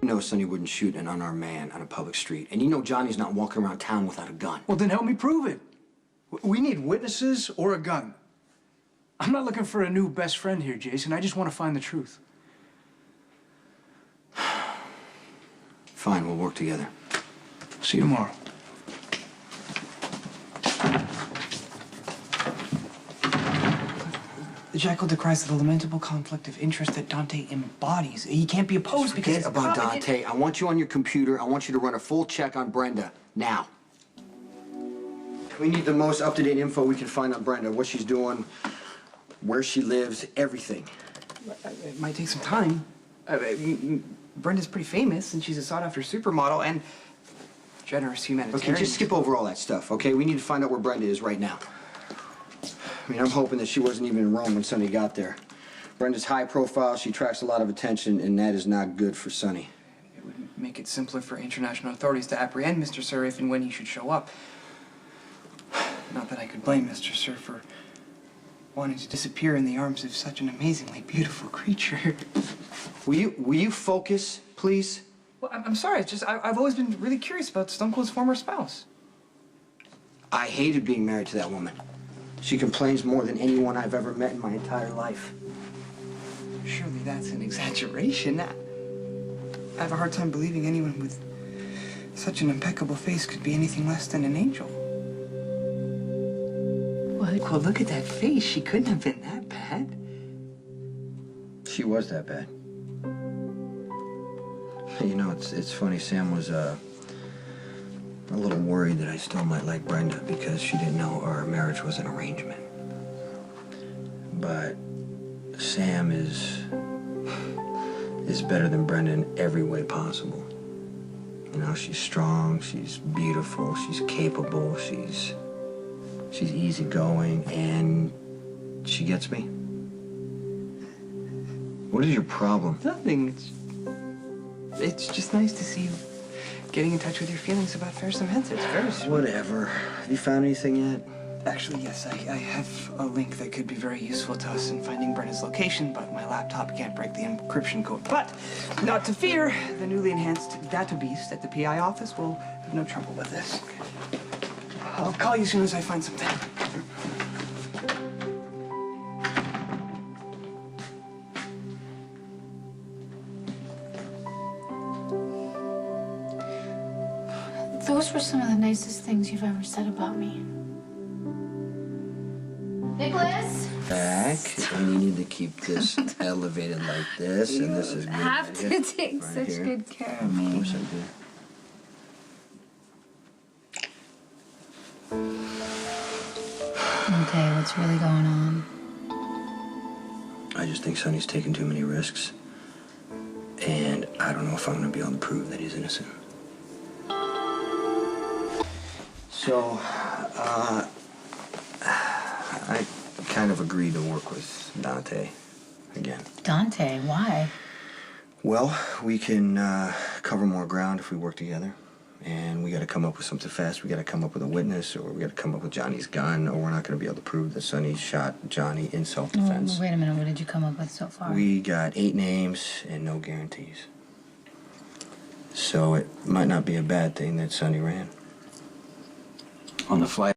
know Sonny wouldn't shoot an unarmed man on a public street. And you know Johnny's not walking around town without a gun. Well, then help me prove it. We need witnesses or a gun. I'm not looking for a new best friend here, Jason. I just want to find the truth. Fine, we'll work together. See you tomorrow. Jekyll decries the lamentable conflict of interest that Dante embodies. He can't be opposed because Forget about Dante. I want you on your computer. I want you to run a full check on Brenda, now. We need the most up-to-date info we can find on Brenda, what she's doing, where she lives, everything. It might take some time. Brenda's pretty famous, and she's a sought-after supermodel and generous humanitarian. Okay, just skip over all that stuff, okay? We need to find out where Brenda is right now. I mean, I'm hoping that she wasn't even in Rome when Sonny got there. Brenda's high profile, she attracts a lot of attention, and that is not good for Sonny. It would make it simpler for international authorities to apprehend Mr. Sir if and when he should show up. Not that I could blame Mr. Sir for wanting to disappear in the arms of such an amazingly beautiful creature. Will you focus, please? Well, I'm sorry, it's just I've always been really curious about Stone Cold's former spouse. I hated being married to that woman. She complains more than anyone I've ever met in my entire life. Surely that's an exaggeration. I have a hard time believing anyone with such an impeccable face could be anything less than an angel. Well, look at that face. She couldn't have been that bad. She was that bad. You know, it's funny. Sam was a little worried that I still might like Brenda because she didn't know our marriage was an arrangement. But Sam is better than Brenda in every way possible. You know, she's strong, she's beautiful, she's capable, she's easygoing, and she gets me. What is your problem? Nothing. It's just nice to see you getting in touch with your feelings about Ferris and Hens. It's very sweet. Whatever. Have you found anything yet? Actually, yes, I have a link that could be very useful to us in finding Brenda's location, but my laptop can't break the encryption code. But not to fear, the newly enhanced data beast at the PI office will have no trouble with this. I'll call you as soon as I find something. Those were some of the nicest things you've ever said about me. Nicholas? Back, and you need to keep this elevated like this, and this is good. You have to take such good care of me. Of course I do. Okay, what's really going on? I just think Sonny's taking too many risks, and I don't know if I'm going to be able to prove that he's innocent. So, I kind of agreed to work with Dante again. Dante, why? Well, we can cover more ground if we work together. And we got to come up with something fast. We got to come up with a witness, or we got to come up with Johnny's gun, or we're not going to be able to prove that Sonny shot Johnny in self-defense. Wait a minute, what did you come up with so far? We got 8 names and no guarantees. So it might not be a bad thing that Sonny ran. On the flight